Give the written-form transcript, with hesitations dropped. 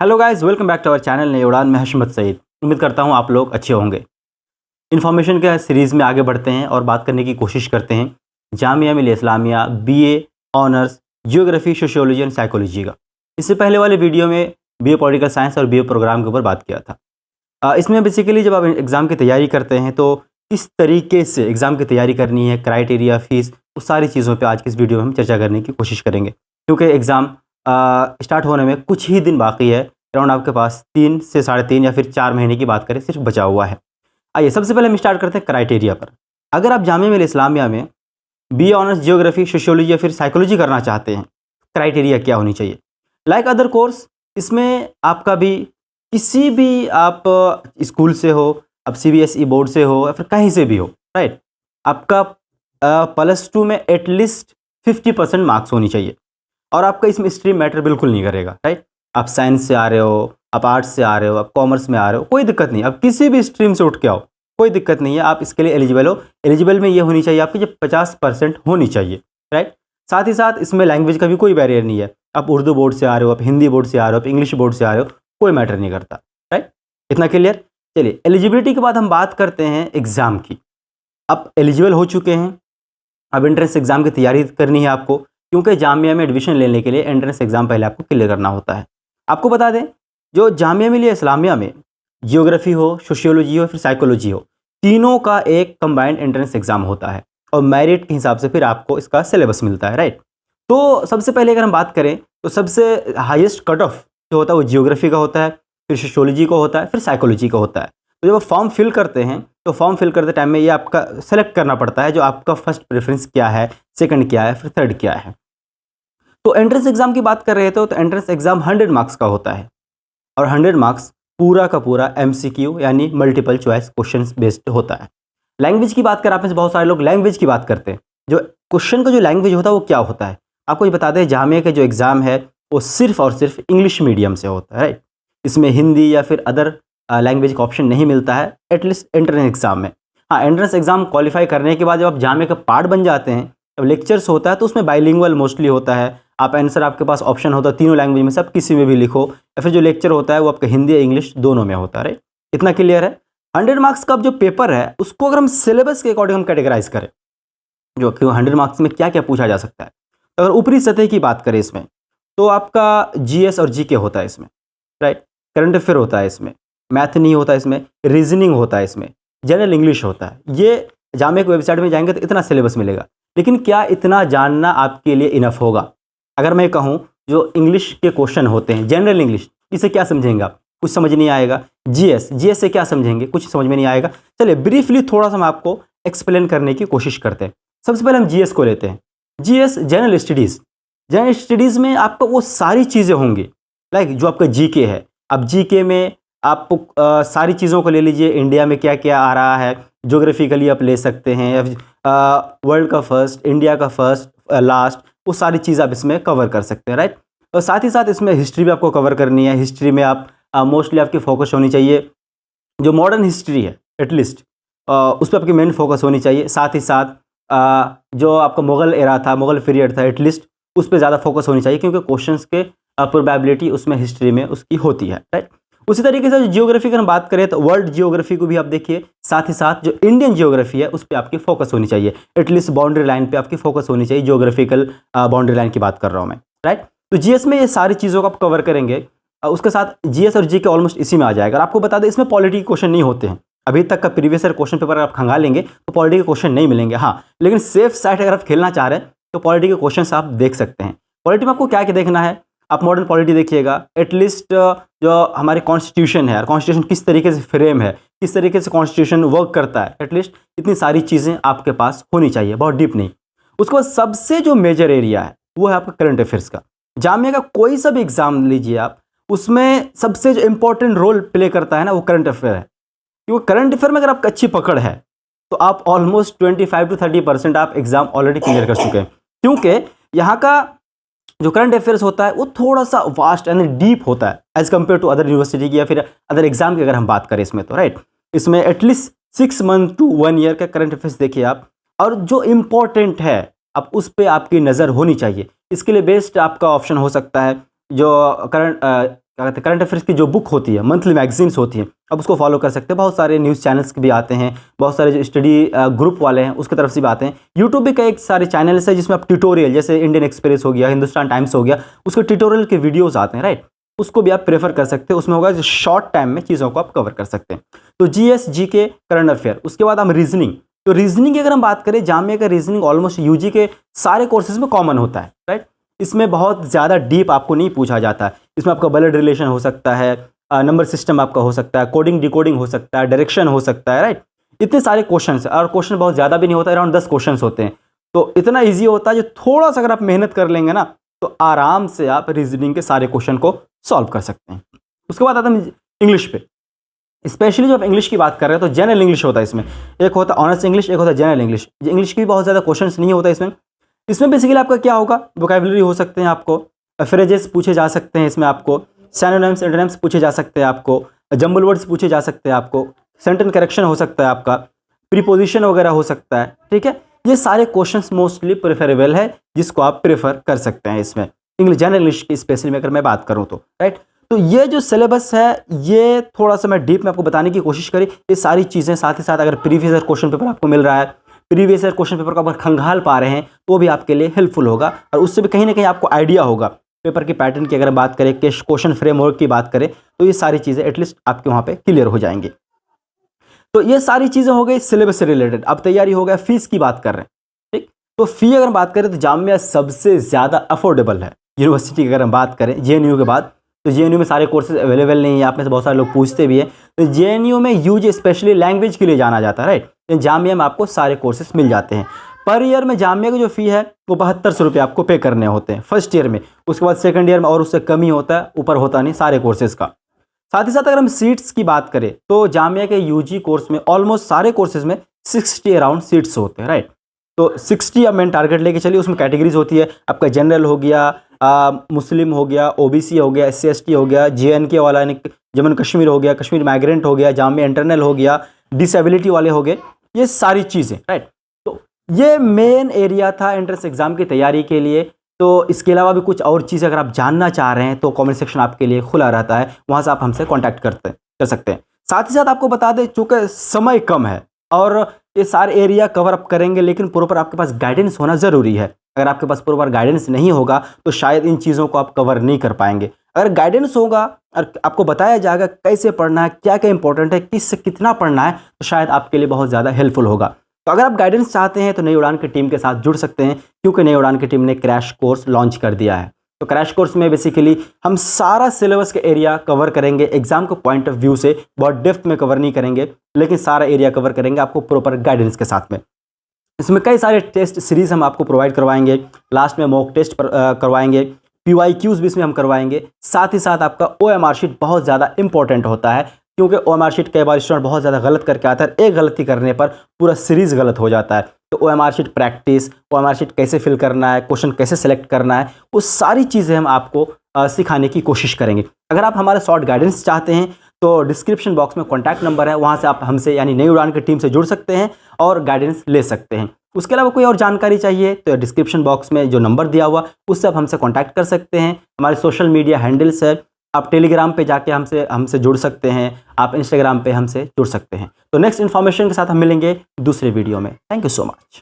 Hello guys, welcome back to our channel Nayi Udaan में हशमत सईद। उम्मीद करता हूँ आप लोग अच्छे होंगे। इन्फॉर्मेशन के सीरीज़ में आगे बढ़ते हैं और बात करने की कोशिश करते हैं Jamia Millia Islamia BA honours geography, sociology and psychology का। इससे पहले वाले वीडियो में बीए पॉलिटिकल साइंस और बीए प्रोग्राम के ऊपर बात किया था। इसमें बेसिकली जब आप एग्ज़ाम की तैयारी करते हैं तो किस तरीके से एग्ज़ाम की तैयारी करनी है, क्राइटेरिया, फीस, उस सारी चीज़ों पर आज की इस वीडियो में हम चर्चा करने की कोशिश करेंगे, क्योंकि एग्ज़ाम स्टार्ट होने में कुछ ही दिन बाकी है। अराउंड आपके पास 3 से 3.5 या फिर 4 महीने की बात करें सिर्फ बचा हुआ है। आइए सबसे पहले हम स्टार्ट करते हैं क्राइटेरिया पर। अगर आप जामिया मिलिया इस्लामिया में बीए ऑनर्स जियोग्राफी, सोशियोलॉजी या फिर साइकोलॉजी करना चाहते हैं, क्राइटेरिया क्या होनी चाहिए? लाइक अदर कोर्स, इसमें आपका भी किसी भी आप स्कूल से हो, आप सीबीएसई बोर्ड से हो या फिर कहीं से भी हो, राइट, आपका +2 में एटलीस्ट 50% मार्क्स होनी चाहिए। और आपका इसमें स्ट्रीम मैटर बिल्कुल नहीं करेगा, राइट। आप साइंस से आ रहे हो, आप आर्ट्स से आ रहे हो, आप कॉमर्स में आ रहे हो, कोई दिक्कत नहीं। आप किसी भी स्ट्रीम से उठ के आओ, कोई दिक्कत नहीं है, आप इसके लिए एलिजिबल हो। एलिजिबल में ये होनी चाहिए आपकी जब 50% होनी चाहिए, राइट। साथ ही साथ इसमें लैंग्वेज का भी कोई बैरियर नहीं है। आप उर्दू बोर्ड से आ रहे हो, आप हिंदी बोर्ड से आ रहे हो, आप इंग्लिश बोर्ड से आ रहे हो, कोई मैटर नहीं करता, राइट। इतना क्लियर? चलिए, एलिजिबिलिटी के बाद हम बात करते हैं एग्ज़ाम की। आप एलिजिबल हो चुके हैं, अब एंट्रेंस एग्ज़ाम की तैयारी करनी है आपको, क्योंकि जामिया में एडमिशन लेने के लिए एंट्रेंस एग्ज़ाम पहले आपको क्लियर करना होता है। आपको बता दें, जो जामिया मिलिया इस्लामिया में जियोग्राफी हो, सोशियोलॉजी हो, फिर साइकोलॉजी हो, तीनों का एक कंबाइंड एंट्रेंस एग्ज़ाम होता है और मेरिट के हिसाब से फिर आपको इसका सिलेबस मिलता है, राइट। तो सबसे पहले अगर हम बात करें तो सबसे हाईएस्ट कट ऑफ जो होता है वो जियोग्राफी का होता है, फिर सोशियोलॉजी का होता है, फिर साइकोलॉजी का होता है। तो जब आप फॉर्म फिल करते हैं तो फॉर्म फिल करते टाइम में ये आपका सेलेक्ट करना पड़ता है जो आपका फर्स्ट प्रेफरेंस क्या है, सेकंड क्या है, फिर थर्ड क्या है। तो एंट्रेंस एग्ज़ाम की बात कर रहे थे तो एंट्रेंस एग्ज़ाम 100 मार्क्स का होता है और 100 मार्क्स पूरा का पूरा एमसीक्यू यानी मल्टीपल चॉइस क्वेश्चंस बेस्ड होता है। लैंग्वेज की बात कर, आप में से बहुत सारे लोग लैंग्वेज की बात करते हैं। जो क्वेश्चन का जो लैंग्वेज होता है वो क्या होता है? आपको ये बता दें, जामिया के जो एग्ज़ाम है वो सिर्फ और सिर्फ इंग्लिश मीडियम से होता है, राइट। इसमें हिंदी या फिर अदर लैंग्वेज का ऑप्शन नहीं मिलता है, एटलीस्ट एंट्रेंस एग्ज़ाम में। हाँ, एंट्रेंस एग्ज़ाम क्वालिफाई करने के बाद जब आप जामिया का पार्ट बन जाते हैं, जब लेक्चर्स होता है तो उसमें बाइलिंगुअल मोस्टली होता है। आप आंसर, आपके पास ऑप्शन होता है तीनों लैंग्वेज में से, आप किसी में भी लिखो, या फिर जो लेक्चर होता है वो आपका हिंदी या इंग्लिश दोनों में होता है, राइट। इतना क्लियर है? 100 मार्क्स का जो पेपर है उसको अगर हम सिलेबस के अकॉर्डिंग हम कैटेगराइज करें, जो कि 100 मार्क्स में क्या क्या पूछा जा सकता है, तो अगर ऊपरी सतह की बात करें इसमें तो आपका जीएस और जीके होता है इसमें, राइट। करंट अफेयर होता है इसमें, मैथ नहीं होता इसमें, रीजनिंग होता है इसमें, जनरल इंग्लिश होता है। ये जामिया की वेबसाइट में जाएंगे तो इतना सिलेबस मिलेगा। लेकिन क्या इतना जानना आपके लिए इनफ होगा? अगर मैं कहूँ जो इंग्लिश के क्वेश्चन होते हैं, जनरल इंग्लिश, इसे क्या समझेंगे आप? कुछ समझ नहीं आएगा। जीएस से क्या समझेंगे? कुछ समझ में नहीं आएगा। चलिए ब्रीफली थोड़ा सा हम आपको एक्सप्लेन करने की कोशिश करते हैं। सबसे पहले हम जीएस को लेते हैं। GS general studies. General studies में आपको वो सारी चीज़ें होंगी, लाइक जो आपका जीके है। अब जीके में आप सारी चीज़ों को ले लीजिए, इंडिया में क्या क्या आ रहा है, ज्योग्राफिकली आप ले सकते हैं, वर्ल्ड का फर्स्ट, इंडिया का फर्स्ट, लास्ट, वो सारी चीज़ आप इसमें कवर कर सकते हैं, राइट। और साथ ही साथ इसमें हिस्ट्री भी आपको कवर करनी है। हिस्ट्री में आप मोस्टली आपकी फोकस होनी चाहिए जो मॉडर्न हिस्ट्री है, एटलीस्ट उस पर आपकी मेन फोकस होनी चाहिए। साथ ही साथ जो आपका मुग़ल एरा था, मुग़ल पीरियड था, एटलीस्ट उस पर ज़्यादा फोकस होनी चाहिए, क्योंकि क्वेश्चंस के प्रोबेबिलिटी उसमें हिस्ट्री में उसकी होती है, राइट। उसी तरीके से जियोग्राफी की हम बात करें तो वर्ल्ड जियोग्राफी को भी आप देखिए। साथ ही साथ जो इंडियन जियोग्राफी है उस पर आपकी फोकस होनी चाहिए, एटलीस्ट बाउंड्री लाइन पे आपकी फोकस होनी चाहिए। जियोग्राफिकल बाउंड्री लाइन की बात कर रहा हूँ मैं, राइट। तो जीएस में ये सारी चीज़ों को आप कवर करेंगे। उसके साथ जीएस और जीके ऑलमोस्ट इसी में आ जाएगा। और आपको बता दें, इसमें पॉलिटी के क्वेश्चन नहीं होते हैं। अभी तक का प्रीवियस ईयर क्वेश्चन पेपर आप खंगा लेंगे तो पॉलिटी के क्वेश्चन नहीं मिलेंगे। हाँ, लेकिन सेफ साइड अगर आप खेलना चाह रहे हैं तो पॉलिटी के क्वेश्चन आप देख सकते हैं। पॉलिटी में आपको क्या क्या देखना है? आप मॉडर्न पॉलिटी देखिएगा, एटलीस्ट जो हमारी कॉन्स्टिट्यूशन है, कॉन्स्टिट्यूशन किस तरीके से फ्रेम है, किस तरीके से कॉन्स्टिट्यूशन वर्क करता है, एटलीस्ट इतनी सारी चीज़ें आपके पास होनी चाहिए, बहुत डीप नहीं। उसके बाद सबसे जो मेजर एरिया है वो है आपका करंट अफेयर्स का। जामिया का कोई सा भी एग्जाम लीजिए आप, उसमें सबसे जो इंपॉर्टेंट रोल प्ले करता है ना वो करंट अफेयर है। क्योंकि करंट अफेयर में अगर आपकी अच्छी पकड़ है तो आप ऑलमोस्ट 25 to 30% आप एग्जाम ऑलरेडी क्लियर कर चुके हैं, क्योंकि यहाँ का जो करंट अफेयर्स होता है वो थोड़ा सा वास्ट एंड डीप होता है as compare to other university की या फिर अदर एग्जाम की अगर हम बात करें इसमें, तो राइट। इसमें एटलीस्ट 6 मंथ to 1 ईयर का करंट अफेयर्स देखिए आप, और जो इम्पोर्टेंट है अब उस पर आपकी नज़र होनी चाहिए। इसके लिए बेस्ट आपका ऑप्शन हो सकता है जो करंट क्या कहते हैं करंट अफेयर्स की जो बुक होती है, मंथली मैगजीन्स होती हैं, अब उसको फॉलो कर सकते हैं। बहुत सारे न्यूज़ चैनल्स भी आते हैं, बहुत सारे जो स्टडी ग्रुप वाले हैं उसकी तरफ से भी आते हैं। यूट्यूब पे कई सारे चैनल्स हैं जिसमें आप ट्यूटोरियल, जैसे इंडियन एक्सप्रेस हो गया, हिंदुस्तान टाइम्स हो गया, उसके ट्यूटोरियल के वीडियोज़ आते हैं, राइट। उसको भी आप प्रेफर कर सकते हैं, उसमें होगा शॉर्ट टाइम में चीज़ों को आप कवर कर सकते हैं। तो GS GK करंट अफेयर, उसके बाद हम रीजनिंग। तो रीजनिंग की अगर हम बात करें, जामिया का रीजनिंग ऑलमोस्ट यूजी के सारे कोर्सेज में कॉमन होता है, राइट। इसमें बहुत ज़्यादा डीप आपको नहीं पूछा जाता है। इसमें आपका ब्लड रिलेशन हो सकता है, नंबर सिस्टम आपका हो सकता है, कोडिंग डिकोडिंग हो सकता है, डायरेक्शन हो सकता है, राइट। इतने सारे क्वेश्चन है और क्वेश्चन बहुत ज़्यादा भी नहीं होता, अराउंड 10 क्वेश्चन होते हैं। तो इतना ईजी होता है, जो थोड़ा सा अगर आप मेहनत कर लेंगे ना तो आराम से आप रीजनिंग के सारे क्वेश्चन को सॉल्व कर सकते हैं। उसके बाद आता है इंग्लिश पे। स्पेशली जब आप इंग्लिश की बात कर रहे हैं तो जनरल इंग्लिश होता है इसमें, एक होता है ऑनर्स इंग्लिश, एक होता है जनरल इंग्लिश। इंग्लिश की भी बहुत ज़्यादा क्वेश्चंस नहीं होता इसमें बेसिकली आपका क्या होगा, वोकैबुलरी हो सकते हैं, आपको फ्रेजेस पूछे जा सकते हैं, इसमें आपको सिनोनिम्स एंटोनिम्स पूछे जा सकते हैं, आपको जंबल वर्ड्स पूछे जा सकते हैं, आपको सेंटेंस करेक्शन हो सकता है, आपका प्रीपोजिशन वगैरह हो सकता है, ठीक है। ये सारे क्वेश्चंस मोस्टली प्रेफरेबल है जिसको आप प्रेफर कर सकते हैं इसमें, इंग्लिश जनरल इंग्लिश की स्पेशली में अगर मैं बात करूँ तो, राइट। तो ये जो सिलेबस है ये थोड़ा सा मैं डीप में आपको बताने की कोशिश करी, ये सारी चीज़ें। साथ ही साथ अगर प्रीवियस ईयर क्वेश्चन पेपर आपको मिल रहा है, प्रीवियस ईयर क्वेश्चन पेपर को अगर खंगाल पा रहे हैं तो भी आपके लिए हेल्पफुल होगा, और उससे भी कहीं ना कहीं आपको आइडिया होगा पेपर की पैटर्न की। अगर बात करें क्वेश्चन फ्रेमवर्क की बात करें तो ये सारी चीज़ें एटलीस्ट आपके वहाँ पे क्लियर हो जाएंगी। तो ये सारी चीज़ें हो गई सिलेबस से रिलेटेड। अब तैयारी हो गया, फीस की बात कर रहे हैं, ठीक। तो फी अगर बात करें तो जामिया सबसे ज़्यादा अफोर्डेबल है यूनिवर्सिटी की। अगर हम बात करें JNU के बाद, तो JNU में सारे कोर्सेज अवेलेबल नहीं है, आप में से बहुत सारे लोग पूछते भी हैं। तो JNU में यूजी स्पेशली लैंग्वेज के लिए जाना जाता है, राइट। जामिया में आपको सारे कोर्सेज मिल जाते हैं। पर ईयर में जामिया की जो फ़ी है वो 7200 रुपये आपको पे करने होते हैं फर्स्ट ईयर में। उसके बाद सेकंड ईयर में और उससे कम ही होता है, ऊपर होता नहीं सारे कोर्सेज़ का। साथ ही साथ अगर हम सीट्स की बात करें तो जामिया के यूजी कोर्स में ऑलमोस्ट सारे कोर्सेज में 60 अराउंड सीट्स होते हैं, राइट। तो 60 अब मेन टारगेट लेके चलिए। उसमें कैटेगरीज होती है, आपका जनरल हो गया, मुस्लिम हो गया, OBC हो गया, SC/ST हो गया, JNK वाला यानी जम्मू कश्मीर हो गया, कश्मीर माइग्रेंट हो गया, जामिया इंटरनल हो गया, डिसेबिलिटी वाले हो गए, ये सारी चीज़ें, राइट। तो ये मेन एरिया था एंट्रेंस एग्जाम की तैयारी के लिए। तो इसके अलावा भी कुछ और चीज़ अगर आप जानना चाह रहे हैं तो कमेंट सेक्शन आपके लिए खुला रहता है, वहाँ से आप हमसे कॉन्टैक्ट कर सकते हैं। साथ ही साथ आपको बता दें, चूँकि समय कम है और ये सारे एरिया कवर अप करेंगे, लेकिन प्रॉपर आपके पास गाइडेंस होना ज़रूरी है। अगर आपके पास प्रॉपर गाइडेंस नहीं होगा तो शायद इन चीज़ों को आप कवर नहीं कर पाएंगे। अगर गाइडेंस होगा और आपको बताया जाएगा कैसे पढ़ना है, क्या क्या इंपॉर्टेंट है, किससे कितना पढ़ना है, तो शायद आपके लिए बहुत ज़्यादा हेल्पफुल होगा। तो अगर आप गाइडेंस चाहते हैं तो नई उड़ान की टीम के साथ जुड़ सकते हैं, क्योंकि नई उड़ान की टीम ने क्रैश कोर्स लॉन्च कर दिया है। तो क्रैश कोर्स में बेसिकली हम सारा सिलेबस के एरिया कवर करेंगे। एग्जाम के पॉइंट ऑफ व्यू से बहुत डेप्थ में कवर नहीं करेंगे, लेकिन सारा एरिया कवर करेंगे आपको प्रॉपर गाइडेंस के साथ में। इसमें कई सारे टेस्ट सीरीज हम आपको प्रोवाइड करवाएंगे, लास्ट में मॉक टेस्ट करवाएंगे, PYQs भी इसमें हम करवाएंगे। साथ ही साथ आपका OMR शीट बहुत ज़्यादा इंपॉर्टेंट होता है, क्योंकि OMR शीट कई बार स्टूडेंट बहुत ज़्यादा गलत करके आता है, एक गलती करने पर पूरा सीरीज़ गलत हो जाता है। तो OMR sheet practice, OMR sheet कैसे फिल करना है, क्वेश्चन कैसे सेलेक्ट करना है, वो सारी चीज़ें हम आपको सिखाने की कोशिश करेंगे। अगर आप हमारा शॉर्ट गाइडेंस चाहते हैं तो डिस्क्रिप्शन बॉक्स में कॉन्टैक्ट नंबर है, वहाँ से आप हमसे यानी नई उड़ान की टीम से जुड़ सकते हैं और गाइडेंस ले सकते हैं। उसके अलावा कोई और जानकारी चाहिए तो डिस्क्रिप्शन बॉक्स में जो नंबर दिया हुआ उससे आप हमसे कॉन्टैक्ट कर सकते हैं। हमारे सोशल मीडिया हैंडल्स है, आप टेलीग्राम पे जाके हमसे जुड़ सकते हैं, आप इंस्टाग्राम पे हमसे जुड़ सकते हैं। तो नेक्स्ट इन्फॉर्मेशन के साथ हम मिलेंगे दूसरे वीडियो में। Thank you so much.